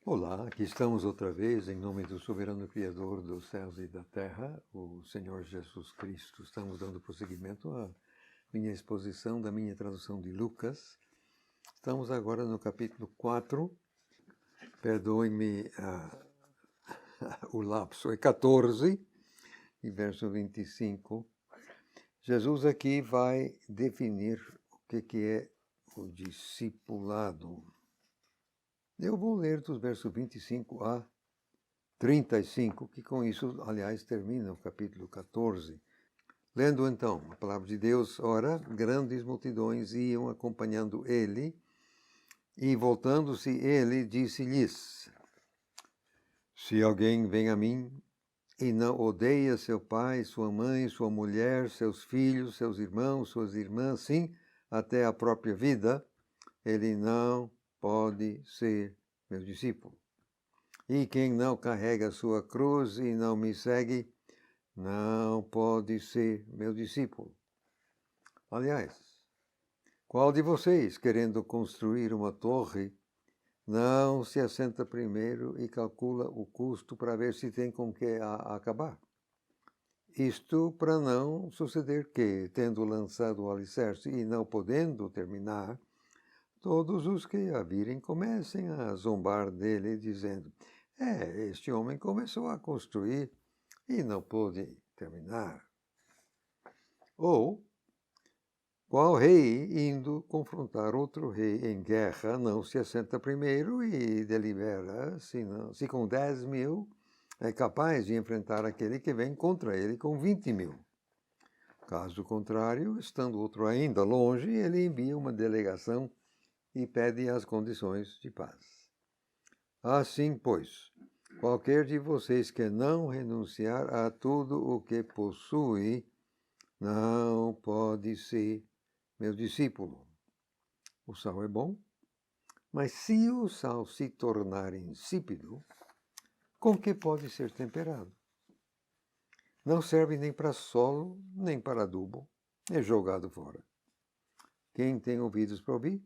Olá, aqui estamos outra vez em nome do soberano Criador dos céus e da terra, o Senhor Jesus Cristo. Estamos dando prosseguimento à minha exposição da minha tradução de Lucas. Estamos agora no capítulo 4, perdoe-me o lapso, é 14, e verso 25. Jesus aqui vai definir o que é o discipulado. Eu vou ler dos versos 25 a 35, que com isso, aliás, termina o capítulo 14. Lendo então a palavra de Deus, ora, grandes multidões iam acompanhando ele, e voltando-se ele, disse-lhes: Se alguém vem a mim e não odeia seu pai, sua mãe, sua mulher, seus filhos, seus irmãos, suas irmãs, sim, até a própria vida, ele não pode ser meu discípulo. E quem não carrega a sua cruz e não me segue, não pode ser meu discípulo. Aliás, qual de vocês, querendo construir uma torre, não se assenta primeiro e calcula o custo para ver se tem com que acabar? Isto para não suceder que, tendo lançado o alicerce e não podendo terminar, todos os que a virem comecem a zombar dele, dizendo: este homem começou a construir e não pôde terminar. Ou, qual rei, indo confrontar outro rei em guerra, não se assenta primeiro e delibera se com 10.000 é capaz de enfrentar aquele que vem contra ele com 20.000. Caso contrário, estando outro ainda longe, ele envia uma delegação e pede as condições de paz. Assim, pois, qualquer de vocês que não renunciar a tudo o que possui, não pode ser meu discípulo. O sal é bom, mas se o sal se tornar insípido, com que pode ser temperado? Não serve nem para solo, nem para adubo, é jogado fora. Quem tem ouvidos para ouvir,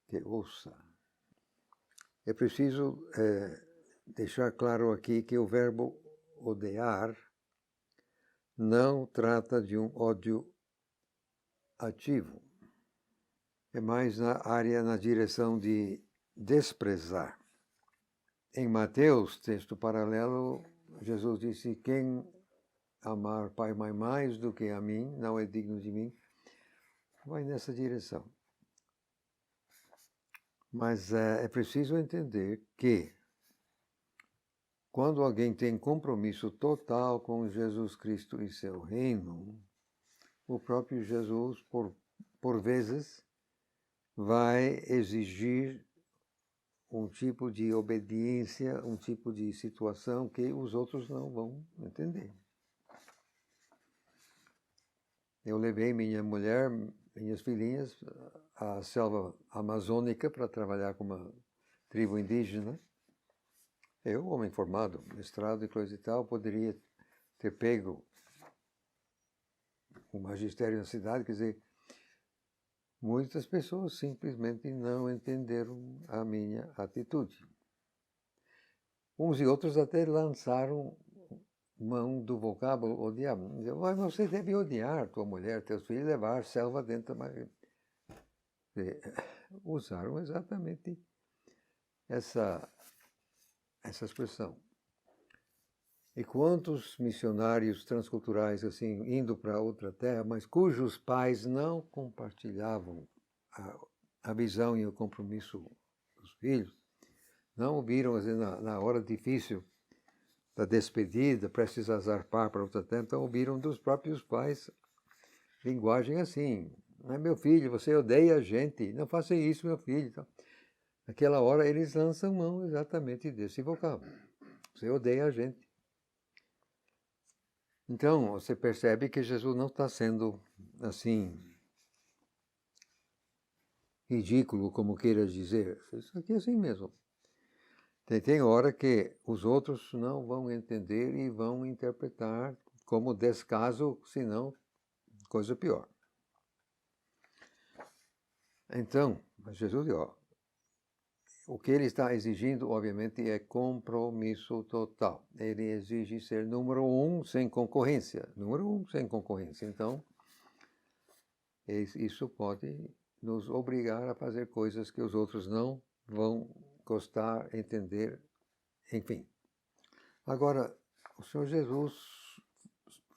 que ouça. É preciso deixar claro aqui que o verbo odiar não trata de um ódio ativo. É mais na direção de desprezar. Em Mateus, texto paralelo, Jesus disse: quem amar pai e mãe mais do que a mim, não é digno de mim. Vai nessa direção. Mas é preciso entender que quando alguém tem compromisso total com Jesus Cristo e seu reino, o próprio Jesus, por vezes, vai exigir um tipo de obediência, um tipo de situação que os outros não vão entender. Eu levei minha mulher, minhas filhinhas, à selva amazônica para trabalhar com uma tribo indígena. Eu, homem formado, mestrado e coisa e tal, poderia ter pego o magistério na cidade, quer dizer, muitas pessoas simplesmente não entenderam a minha atitude. Uns e outros até lançaram mão do vocábulo odiar. Mas você deve odiar tua mulher, teus filhos, levar selva dentro da... Usaram exatamente essa expressão. E quantos missionários transculturais assim indo para outra terra, mas cujos pais não compartilhavam a visão e o compromisso dos filhos, não ouviram assim, na hora difícil da despedida, prestes a zarpar para outra terra, então ouviram dos próprios pais linguagem assim: não é meu filho, você odeia a gente, não faça isso, meu filho. Então, naquela hora eles lançam mão exatamente desse vocábulo: você odeia a gente. Então, você percebe que Jesus não está sendo, assim, ridículo, como queira dizer. Isso aqui é assim mesmo. Tem hora que os outros não vão entender e vão interpretar como descaso, se não coisa pior. Então, Jesus diz, o que ele está exigindo, obviamente, é compromisso total. Ele exige ser número 1 sem concorrência. Número 1 sem concorrência. Então, isso pode nos obrigar a fazer coisas que os outros não vão gostar, entender, enfim. Agora, o Senhor Jesus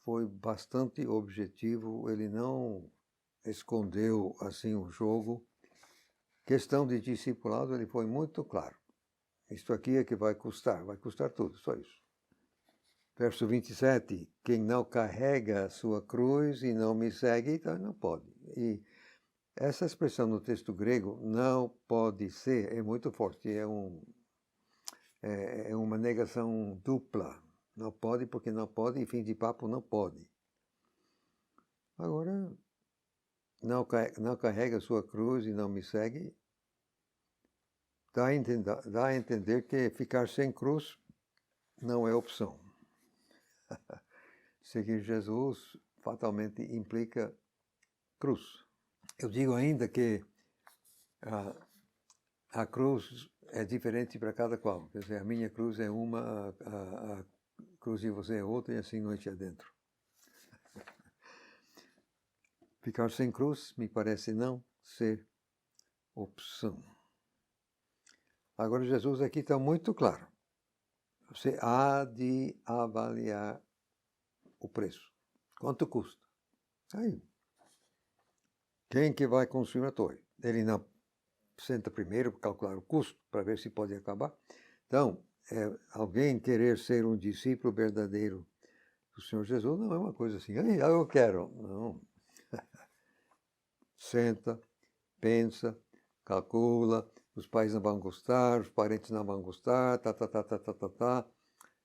foi bastante objetivo, ele não escondeu assim o jogo. Questão de discipulado, ele foi muito claro. Isto aqui é que vai custar tudo, só isso. Verso 27, quem não carrega a sua cruz e não me segue, então não pode. E essa expressão no texto grego, não pode ser, é muito forte, é uma negação dupla. Não pode porque não pode, e fim de papo não pode. Agora, não carrega a sua cruz e não me segue, dá a entender que ficar sem cruz não é opção. Seguir Jesus fatalmente implica cruz. Eu digo ainda que a cruz é diferente para cada qual. Quer dizer, a minha cruz é uma, a cruz de você é outra, e assim noite adentro. Ficar sem cruz me parece não ser opção. Agora, Jesus aqui está muito claro. Você há de avaliar o preço. Quanto custa? Aí. Quem que vai construir a torre? Ele não senta primeiro para calcular o custo, para ver se pode acabar. Então, alguém querer ser um discípulo verdadeiro do Senhor Jesus não é uma coisa assim, eu quero. Não. Senta, pensa, calcula, os pais não vão gostar, os parentes não vão gostar, tá.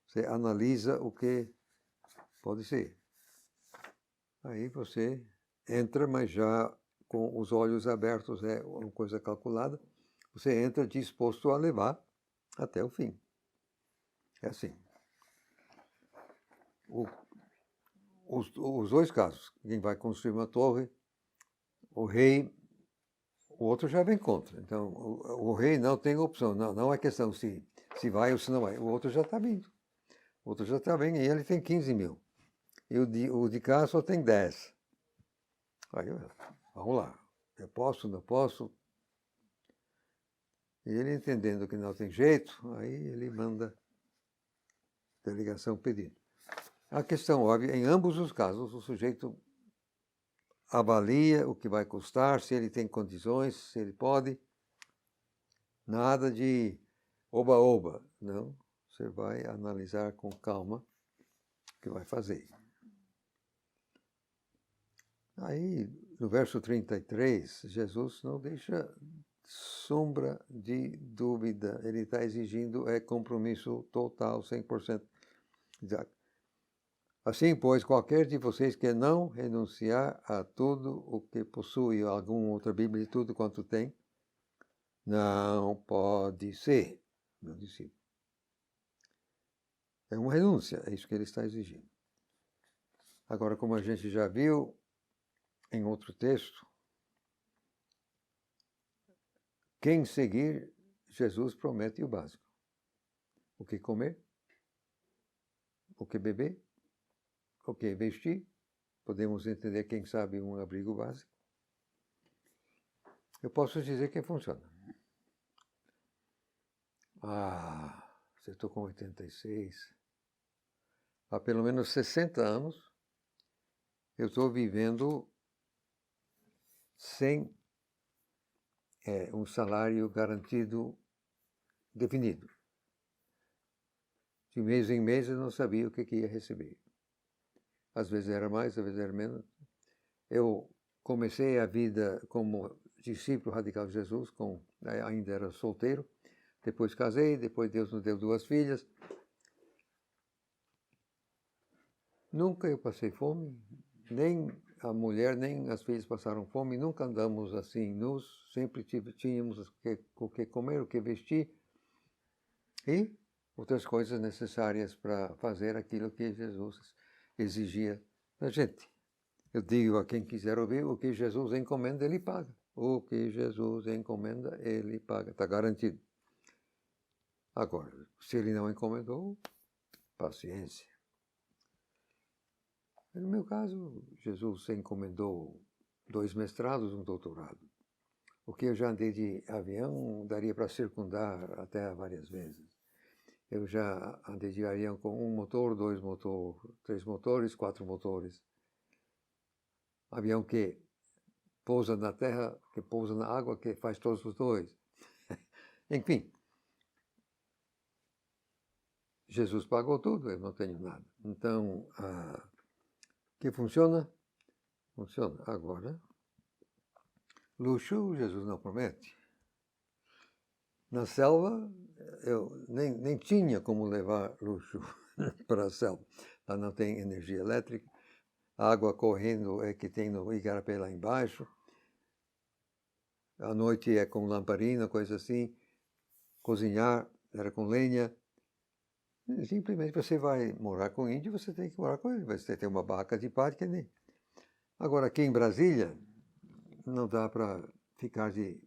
Você analisa o que pode ser. Aí você entra, mas já com os olhos abertos, é uma coisa calculada. Você entra disposto a levar até o fim. É assim. Os dois casos, quem vai construir uma torre, o rei, o outro já vem contra. Então, o rei não tem opção. Não é questão se vai ou se não vai. O outro já está vindo. O outro já está vindo e ele tem 15 mil. E o de cá só tem 10. Aí, vamos lá. Eu posso, não posso? E ele entendendo que não tem jeito, aí ele manda delegação pedindo. A questão óbvia, em ambos os casos, o sujeito avalia o que vai custar, se ele tem condições, se ele pode. Nada de oba-oba, não. Você vai analisar com calma o que vai fazer. Aí, no verso 33, Jesus não deixa sombra de dúvida. Ele está exigindo compromisso total, 100%. Assim, pois, qualquer de vocês que não renunciar a tudo o que possui, alguma outra Bíblia, tudo quanto tem, não pode ser meu discípulo. É uma renúncia, é isso que ele está exigindo. Agora, como a gente já viu em outro texto, quem seguir, Jesus promete o básico. O que comer, o que beber, o que vestir. Podemos entender, quem sabe, um abrigo básico. Eu posso dizer que funciona. Você estou com 86. Há pelo menos 60 anos eu estou vivendo sem um salário garantido definido. De mês em mês eu não sabia o que ia receber. Às vezes era mais, às vezes era menos. Eu comecei a vida como discípulo radical de Jesus, ainda era solteiro. Depois casei, depois Deus nos deu 2 filhas. Nunca eu passei fome, nem a mulher, nem as filhas passaram fome, nunca andamos assim nus, sempre tínhamos o que comer, o que vestir e outras coisas necessárias para fazer aquilo que Jesus exigia da gente. Eu digo a quem quiser ouvir, o que Jesus encomenda, Ele paga. O que Jesus encomenda, Ele paga, está garantido. Agora, se ele não encomendou, paciência. No meu caso, Jesus encomendou 2 mestrados, um doutorado. O que eu já andei de avião daria para circundar a Terra várias vezes. Eu já andei de avião com 1 motor, 2 motores, 3 motores, 4 motores. Avião que pousa na terra, que pousa na água, que faz todos os dois. Enfim, Jesus pagou tudo, eu não tenho nada. Então, que funciona? Funciona. Agora, luxo, Jesus não promete. Na selva, eu nem tinha como levar luxo para a selva. Lá não tem energia elétrica, a água correndo é que tem no Igarapé lá embaixo. À noite é com lamparina, coisa assim. Cozinhar era com lenha. Simplesmente você vai morar com índio, você tem que morar com ele. Você tem uma barraca de palha que nem. Agora, aqui em Brasília, não dá para ficar de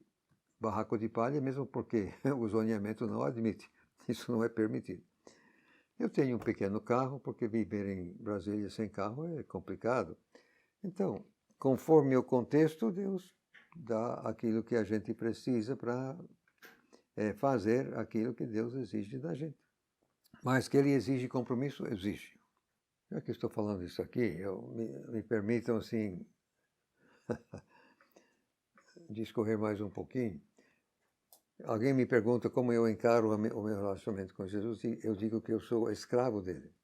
barraco de palha, mesmo porque o zoneamento não admite. Isso não é permitido. Eu tenho um pequeno carro, porque viver em Brasília sem carro é complicado. Então, conforme o contexto, Deus dá aquilo que a gente precisa para fazer aquilo que Deus exige da gente. Mas que Ele exige compromisso, exige. Já que estou falando isso aqui, me permitam, assim, discorrer mais um pouquinho. Alguém me pergunta como eu encaro o meu relacionamento com Jesus e eu digo que eu sou escravo dele.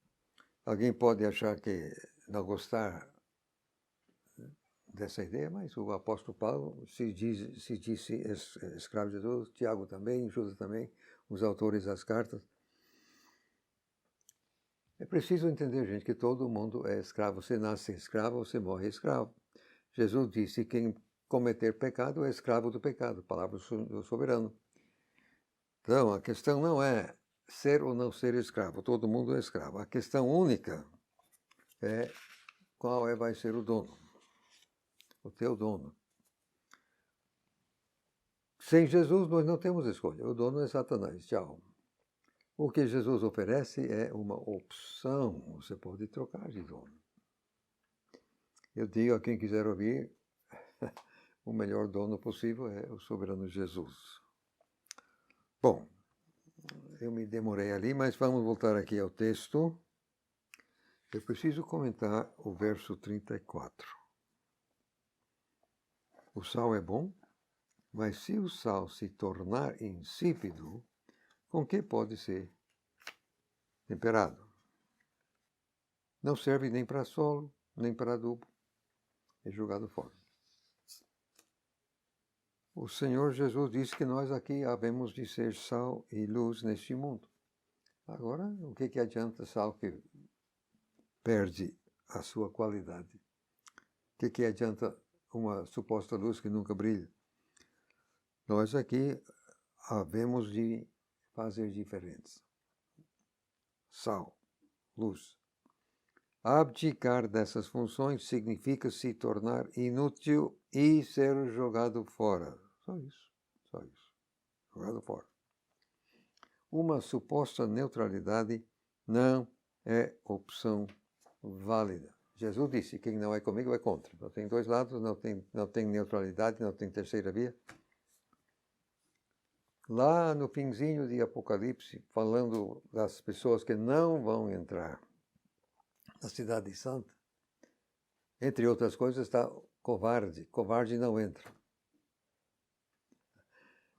Alguém pode achar que não gostar dessa ideia, mas o apóstolo Paulo se disse escravo de Jesus, Tiago também, Judas também, os autores das cartas. É preciso entender, gente, que todo mundo é escravo. Você nasce escravo, você morre escravo. Jesus disse que quem cometer pecado é escravo do pecado, palavra do soberano. Então, a questão não é ser ou não ser escravo, todo mundo é escravo. A questão única é qual vai ser o dono, o teu dono. Sem Jesus nós não temos escolha, o dono é Satanás, tchau. O que Jesus oferece é uma opção, você pode trocar de dono. Eu digo a quem quiser ouvir, o melhor dono possível é o soberano Jesus. Bom, eu me demorei ali, mas vamos voltar aqui ao texto. Eu preciso comentar o verso 34. O sal é bom, mas se o sal se tornar insípido, com que pode ser temperado? Não serve nem para solo, nem para adubo. É jogado fora. O Senhor Jesus disse que nós aqui havemos de ser sal e luz neste mundo. Agora, o que adianta sal que perde a sua qualidade? O que adianta uma suposta luz que nunca brilha? Nós aqui havemos de fazer diferentes. Sal, luz. Abdicar dessas funções significa se tornar inútil e ser jogado fora. Só isso, só isso. Jogado fora. Uma suposta neutralidade não é opção válida. Jesus disse, quem não é comigo é contra. Não tem dois lados, não tem neutralidade, não tem terceira via. Lá no finzinho de Apocalipse, falando das pessoas que não vão entrar na Cidade Santa, entre outras coisas está covarde. Covarde não entra.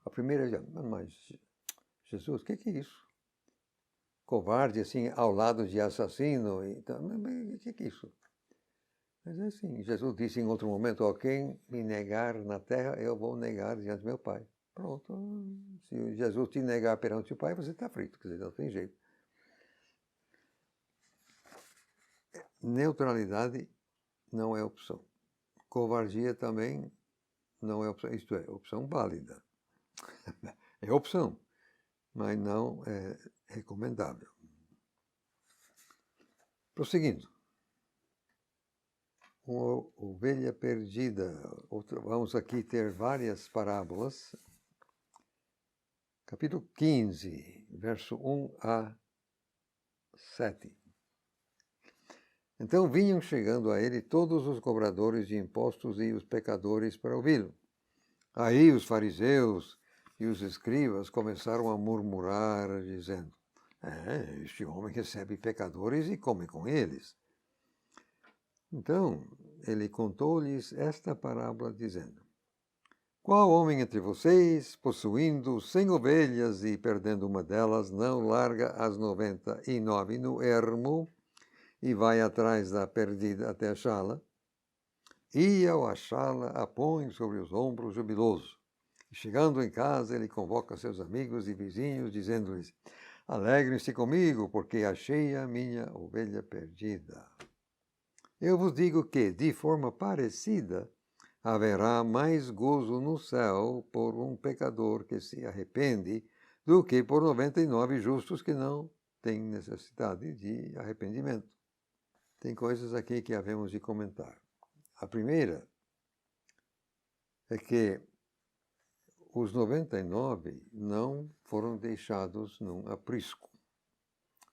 A primeira, mas Jesus, o que é isso? Covarde, assim, ao lado de assassino. Então, o que é isso? Mas é assim, Jesus disse em outro momento, ó, quem me negar na terra, eu vou negar diante do meu Pai. Pronto. Se Jesus te negar perante o Pai, você está frito, quer dizer, não tem jeito. Neutralidade não é opção. Covardia também não é opção, isto é, opção válida. É opção, mas não é recomendável. Prosseguindo. Uma ovelha perdida. Vamos aqui ter várias parábolas. capítulo 15, verso 1 a 7. Então vinham chegando a ele todos os cobradores de impostos e os pecadores para ouvi-lo. Aí os fariseus e os escribas começaram a murmurar, dizendo: este homem recebe pecadores e come com eles. Então ele contou-lhes esta parábola, dizendo: Qual homem entre vocês, possuindo 100 ovelhas e perdendo uma delas, não larga as 99 no ermo e vai atrás da perdida até achá-la? E ao achá-la, a põe sobre os ombros jubiloso. E chegando em casa, ele convoca seus amigos e vizinhos, dizendo-lhes: Alegrem-se comigo, porque achei a minha ovelha perdida. Eu vos digo que, de forma parecida, haverá mais gozo no céu por um pecador que se arrepende do que por 99 justos que não têm necessidade de arrependimento. Tem coisas aqui que havemos de comentar. A primeira é que os 99 não foram deixados num aprisco,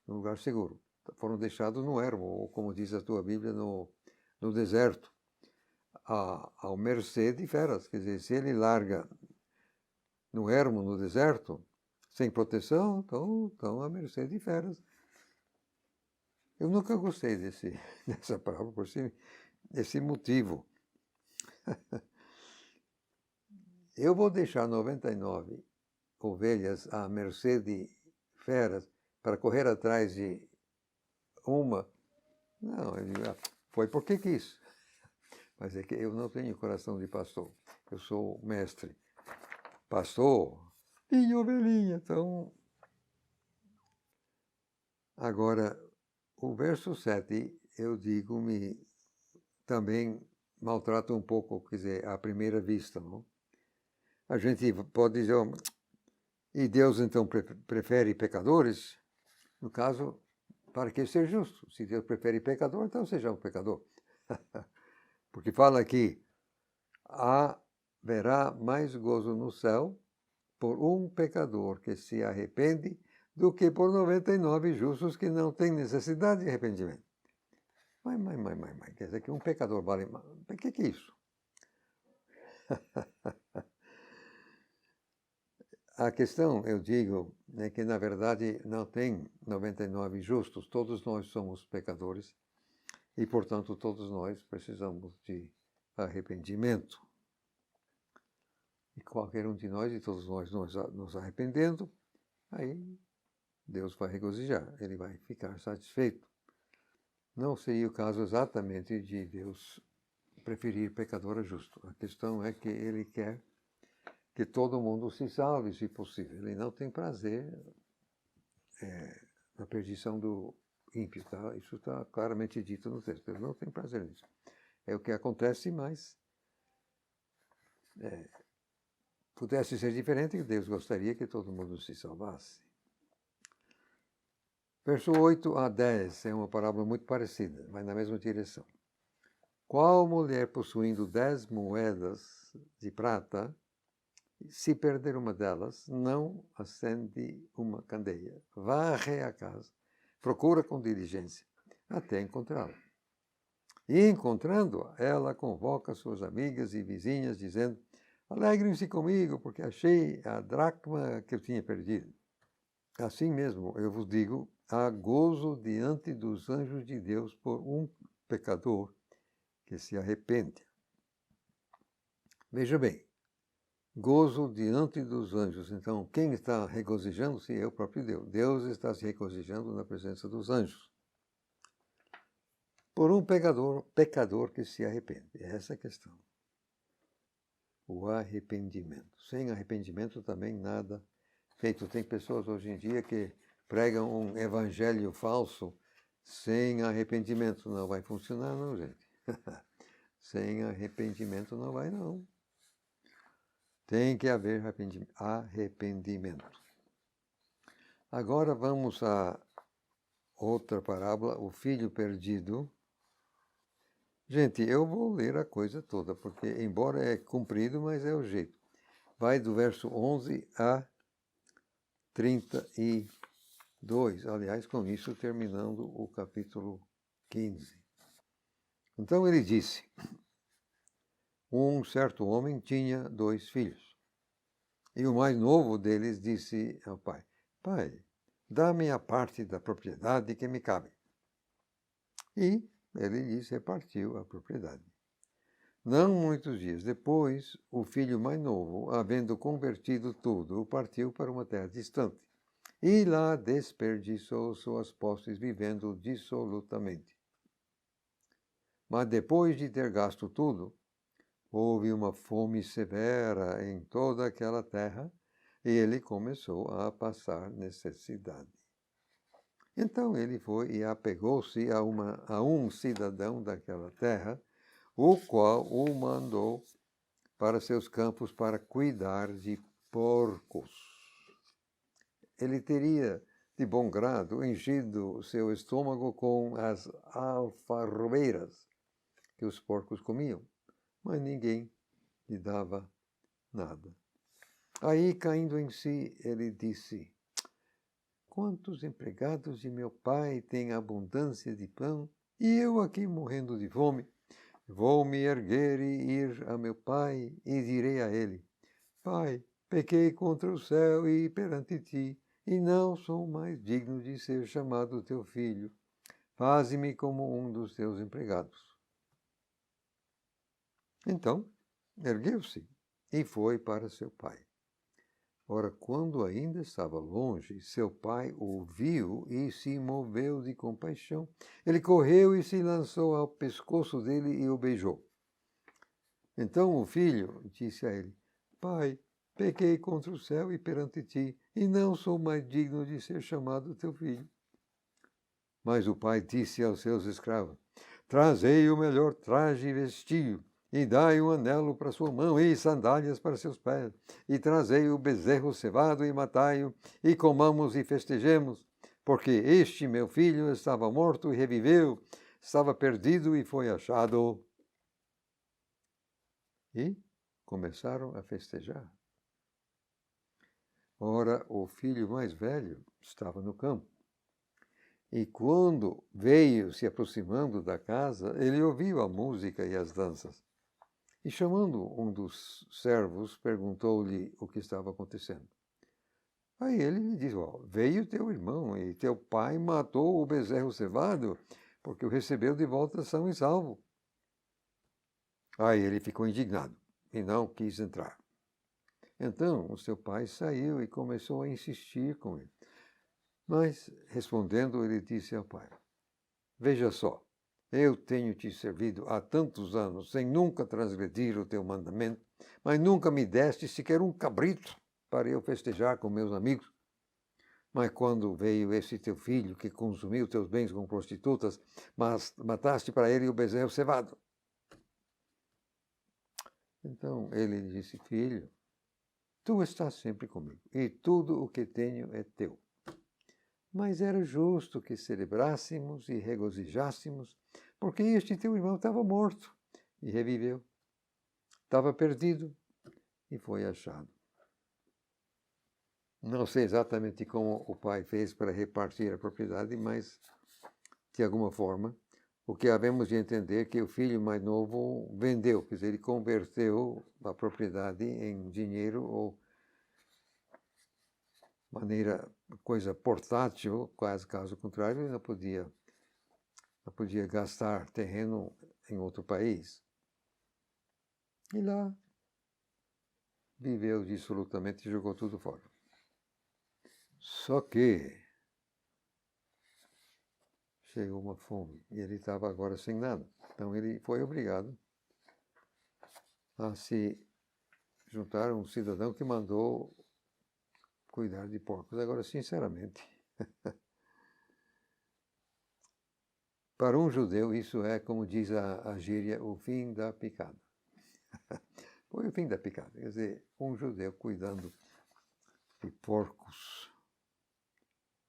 num lugar seguro. Foram deixados no ermo, ou como diz a tua Bíblia, no deserto, ao mercê de feras. Quer dizer, se ele larga no ermo, no deserto, sem proteção, estão à mercê de feras. Eu nunca gostei dessa palavra por esse motivo. Eu vou deixar 99 ovelhas à mercê de feras para correr atrás de uma? Não, ele foi porque quis. Mas é que eu não tenho coração de pastor. Eu sou mestre. Pastor, minha ovelhinha. Então, agora, o verso 7, eu digo, me também maltrata um pouco, quer dizer, à primeira vista, não? A gente pode dizer, e Deus então prefere pecadores? No caso, para que ser justo. Se Deus prefere pecador, então seja um pecador. Porque fala aqui, haverá mais gozo no céu por um pecador que se arrepende do que por 99 justos que não têm necessidade de arrependimento. Mas, quer dizer que um pecador vale mais. O que é isso? A questão, eu digo, é que na verdade não tem 99 justos, todos nós somos pecadores e, portanto, todos nós precisamos de arrependimento. E qualquer um de nós, e todos nós nos arrependendo, aí Deus vai regozijar, Ele vai ficar satisfeito. Não seria o caso exatamente de Deus preferir pecador a justo. A questão é que Ele quer que todo mundo se salve, se possível. Ele não tem prazer na perdição do ímpio. Tá? Isso está claramente dito no texto. Ele não tem prazer nisso. É o que acontece, mas pudesse ser diferente, Deus gostaria que todo mundo se salvasse. Verso 8 a 10 é uma parábola muito parecida, vai na mesma direção. Qual mulher possuindo 10 moedas de prata, se perder uma delas, não acende uma candeia, varre a casa, procura com diligência, até encontrá-la. E encontrando-a, ela convoca suas amigas e vizinhas, dizendo: Alegrem-se comigo, porque achei a dracma que eu tinha perdido. Assim mesmo, eu vos digo, há gozo diante dos anjos de Deus por um pecador que se arrepende. Veja bem, gozo diante dos anjos. Então, quem está regozijando-se é o próprio Deus. Deus está se regozijando na presença dos anjos. Por um pecador que se arrepende. Essa é a questão. O arrependimento. Sem arrependimento também nada feito. Tem pessoas hoje em dia que pregam um evangelho falso sem arrependimento. Não vai funcionar não, gente. Sem arrependimento não vai não. Tem que haver arrependimento. Agora vamos a outra parábola, o filho perdido. Gente, eu vou ler a coisa toda, porque embora é comprido, mas é o jeito. Vai do verso 11 a 32. Aliás, com isso terminando o capítulo 15. Então ele disse: um certo homem tinha 2 filhos. E o mais novo deles disse ao pai: Pai, dá-me a parte da propriedade que me cabe. E ele lhes repartiu a propriedade. Não muitos dias depois, o filho mais novo, havendo convertido tudo, partiu para uma terra distante. E lá desperdiçou suas posses, vivendo dissolutamente. Mas depois de ter gasto tudo, houve uma fome severa em toda aquela terra, e ele começou a passar necessidade. Então ele foi e apegou-se a um cidadão daquela terra, o qual o mandou para seus campos para cuidar de porcos. Ele teria, de bom grado, enchido seu estômago com as alfarrobeiras que os porcos comiam, mas ninguém lhe dava nada. Aí, caindo em si, ele disse: Quantos empregados de meu pai têm abundância de pão, e eu aqui morrendo de fome? Vou me erguer e ir a meu pai, e direi a ele: Pai, pequei contra o céu e perante ti, e não sou mais digno de ser chamado teu filho. Faze-me como um dos teus empregados. Então, ergueu-se e foi para seu pai. Ora, quando ainda estava longe, seu pai o viu e se moveu de compaixão. Ele correu e se lançou ao pescoço dele e o beijou. Então o filho disse a ele: Pai, pequei contra o céu e perante ti, e não sou mais digno de ser chamado teu filho. Mas o pai disse aos seus escravos: Trazei o melhor traje e vestiu, e dai um anelo para sua mão e sandálias para seus pés, e trazei o bezerro cevado e matai-o, e comamos e festejemos, porque este meu filho estava morto e reviveu, estava perdido e foi achado. E começaram a festejar. Ora, o filho mais velho estava no campo. E quando veio se aproximando da casa, ele ouviu a música e as danças. E chamando um dos servos, perguntou-lhe o que estava acontecendo. Aí ele lhe disse: Veio teu irmão e teu pai matou o bezerro cevado, porque o recebeu de volta são e salvo. Aí ele ficou indignado e não quis entrar. Então o seu pai saiu e começou a insistir com ele. Mas, respondendo, ele disse ao pai: Veja só, eu tenho te servido há tantos anos, sem nunca transgredir o teu mandamento, mas nunca me deste sequer um cabrito para eu festejar com meus amigos. Mas quando veio esse teu filho, que consumiu teus bens com prostitutas, mas mataste para ele o bezerro cevado. Então ele disse: Filho, tu estás sempre comigo, e tudo o que tenho é teu. Mas era justo que celebrássemos e regozijássemos, porque este teu irmão estava morto e reviveu. Estava perdido e foi achado. Não sei exatamente como o pai fez para repartir a propriedade, mas, de alguma forma, o que havemos de entender é que o filho mais novo vendeu, quer dizer, ele converteu a propriedade em dinheiro ou coisa portátil, caso contrário, ele não podia gastar terreno em outro país. E lá viveu dissolutamente e jogou tudo fora. Só que chegou uma fome e ele estava agora sem nada. Então ele foi obrigado a se juntar a um cidadão que mandou cuidar de porcos. Agora, sinceramente, para um judeu isso é, como diz a gíria, o fim da picada. Foi o fim da picada. Quer dizer, um judeu cuidando de porcos.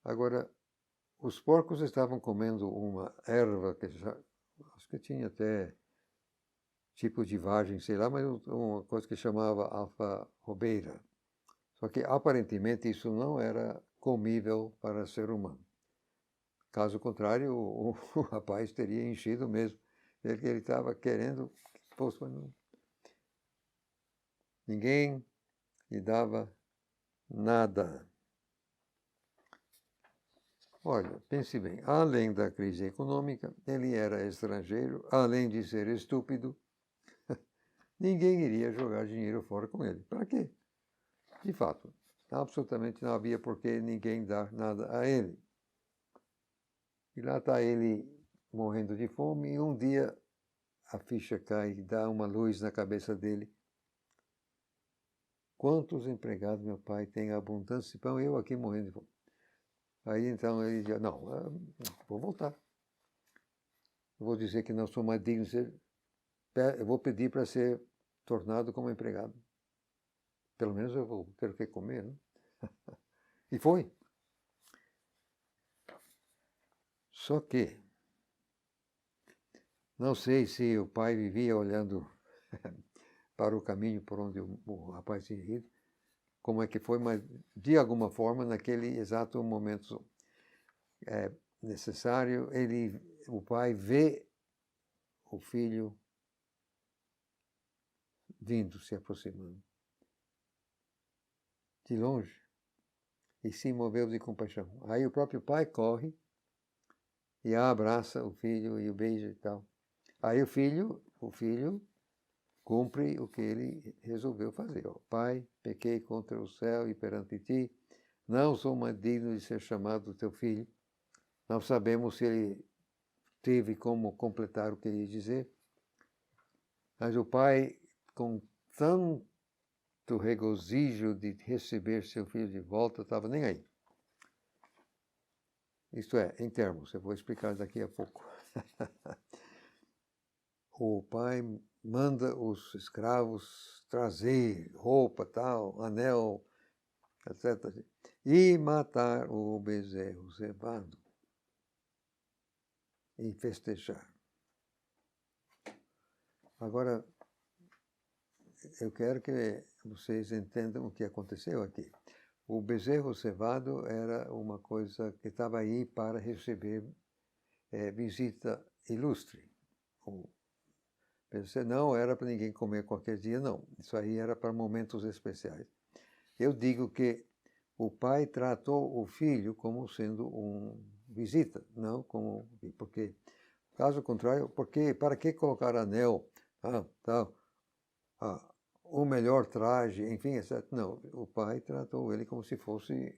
Agora, os porcos estavam comendo uma erva que acho que tinha até tipo de vagem, sei lá, mas uma coisa que chamava alfarrobeira. Só que, aparentemente, isso não era comível para ser humano. Caso contrário, o rapaz teria enchido mesmo. Ele estava querendo que fosse, mas ninguém lhe dava nada. Olha, pense bem, além da crise econômica, ele era estrangeiro, além de ser estúpido, ninguém iria jogar dinheiro fora com ele. Para quê? De fato, absolutamente não havia por que ninguém dar nada a ele. E lá está ele morrendo de fome, e um dia a ficha cai e dá uma luz na cabeça dele. Quantos empregados meu pai tem abundância de pão, eu aqui morrendo de fome. Aí então ele diz, não, vou voltar. Eu vou dizer que não sou mais digno de ser, eu vou pedir para ser tornado como empregado. Pelo menos eu vou ter o que comer, né? E foi. Só que, não sei se o pai vivia olhando para o caminho por onde o rapaz tinha ido, como é que foi, mas de alguma forma, naquele exato momento necessário, o pai vê o filho vindo, se aproximando, de longe, e se moveu de compaixão. Aí o próprio pai corre e abraça o filho e o beija e tal. Aí o filho cumpre o que ele resolveu fazer. Ó, pai, pequei contra o céu e perante ti, não sou mais digno de ser chamado teu filho. Não sabemos se ele teve como completar o que ele ia dizer, mas o pai, com tanto regozijo de receber seu filho de volta, estava nem aí. Isto é, em termos, eu vou explicar daqui a pouco. O pai manda os escravos trazer roupa, tal, anel, etc. E matar o bezerro cevado e festejar. Agora, eu quero que vocês entendam o que aconteceu aqui. O bezerro cevado era uma coisa que estava aí para receber visita ilustre. Não era para ninguém comer qualquer dia, não. Isso aí era para momentos especiais. Eu digo que o pai tratou o filho como sendo visita, não como... Porque, caso contrário, para que colocar anel, o melhor traje, enfim, etc. Não, o pai tratou ele como se fosse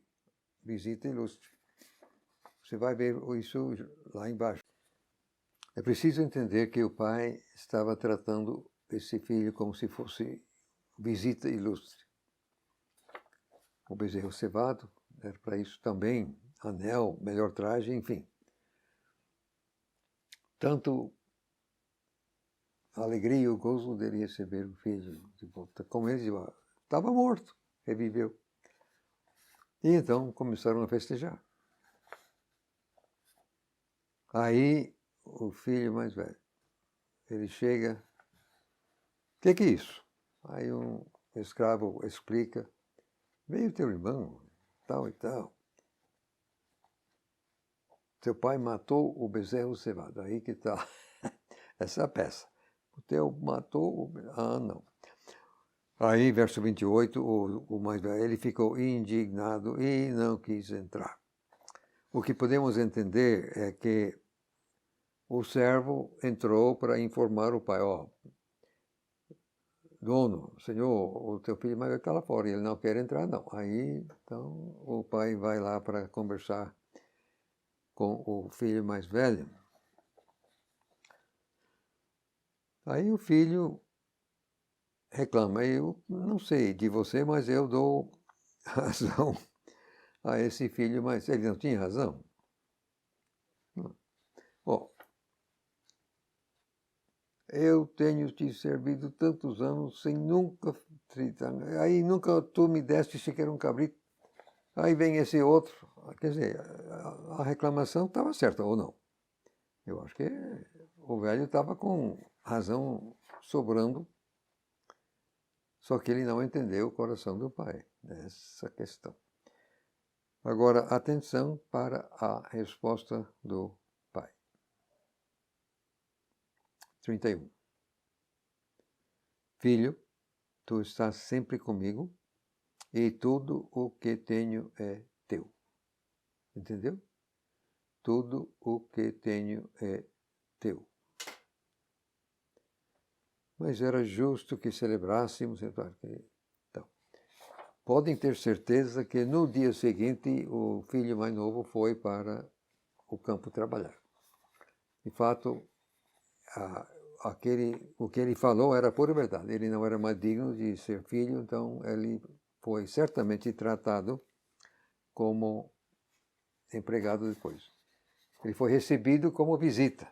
visita ilustre. Você vai ver isso lá embaixo. É preciso entender que o pai estava tratando esse filho como se fosse visita ilustre. O bezerro cevado era para isso também, anel, melhor traje, enfim. Tanto a alegria e o gozo dele receber o filho de volta, como ele estava morto, reviveu. E então começaram a festejar. Aí o filho mais velho, ele chega, o que é isso? Aí um escravo explica, veio teu irmão, tal e tal. Teu pai matou o bezerro cevado, aí que está essa peça. O teu matou o... Ah, não. Aí, verso 28, o mais velho, ele ficou indignado e não quis entrar. O que podemos entender é que o servo entrou para informar o pai, ó, dono, senhor, o teu filho mais velho está lá fora, ele não quer entrar, não. Aí, então, o pai vai lá para conversar com o filho mais velho. Aí o filho reclama, eu não sei de você, mas eu dou razão a esse filho, mas ele não tinha razão. Bom, eu tenho te servido tantos anos sem nunca... Aí nunca tu me deste sequer um cabrito. Aí vem esse outro. Quer dizer, a reclamação estava certa ou não. Eu acho que o velho estava com razão sobrando Só que ele não entendeu o coração do pai, essa questão. Agora, atenção para a resposta do pai. 31. Filho, tu estás sempre comigo e tudo o que tenho é teu. Entendeu? Tudo o que tenho é teu. Mas era justo que celebrássemos. Então, podem ter certeza que no dia seguinte o filho mais novo foi para o campo trabalhar. De fato, o que ele falou era pura verdade. Ele não era mais digno de ser filho, então ele foi certamente tratado como empregado depois. Ele foi recebido como visita.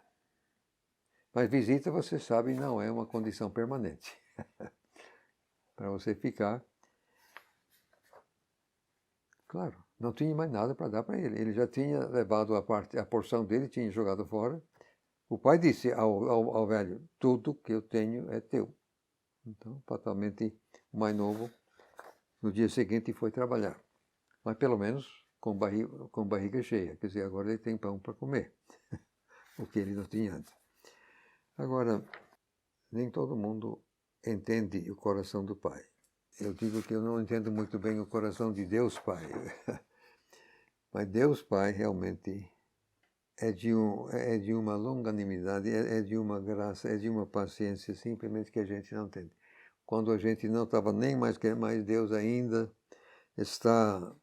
Mas visita, você sabe, não é uma condição permanente. Para você ficar. Claro, não tinha mais nada para dar para ele. Ele já tinha levado a porção dele, tinha jogado fora. O pai disse ao velho, tudo que eu tenho é teu. Então, fatalmente, o mais novo, no dia seguinte, foi trabalhar. Mas, pelo menos, com barriga cheia. Quer dizer, agora ele tem pão para comer. O que ele não tinha antes. Agora, nem todo mundo entende o coração do pai. Eu digo que eu não entendo muito bem o coração de Deus Pai. Mas Deus Pai realmente é de uma longanimidade, é de uma graça, é de uma paciência simplesmente que a gente não entende. Quando a gente não estava nem mais querendo, mas Deus ainda está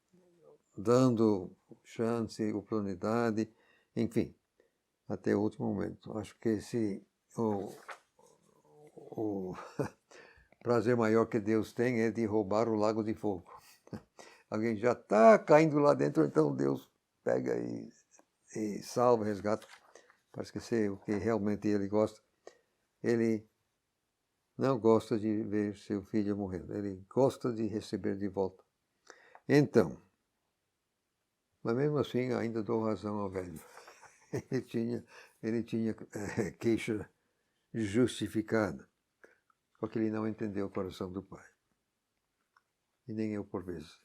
dando chance, oportunidade, enfim, até o último momento. Acho que o prazer maior que Deus tem é de roubar o lago de fogo. Alguém já está caindo lá dentro, então Deus pega e salva, resgata. Para esquecer o que realmente ele gosta. Ele não gosta de ver seu filho morrendo. Ele gosta de receber de volta. Então, mas mesmo assim ainda dou razão ao velho. Ele tinha queixa justificada. Só que ele não entendeu o coração do pai. E nem eu por vezes.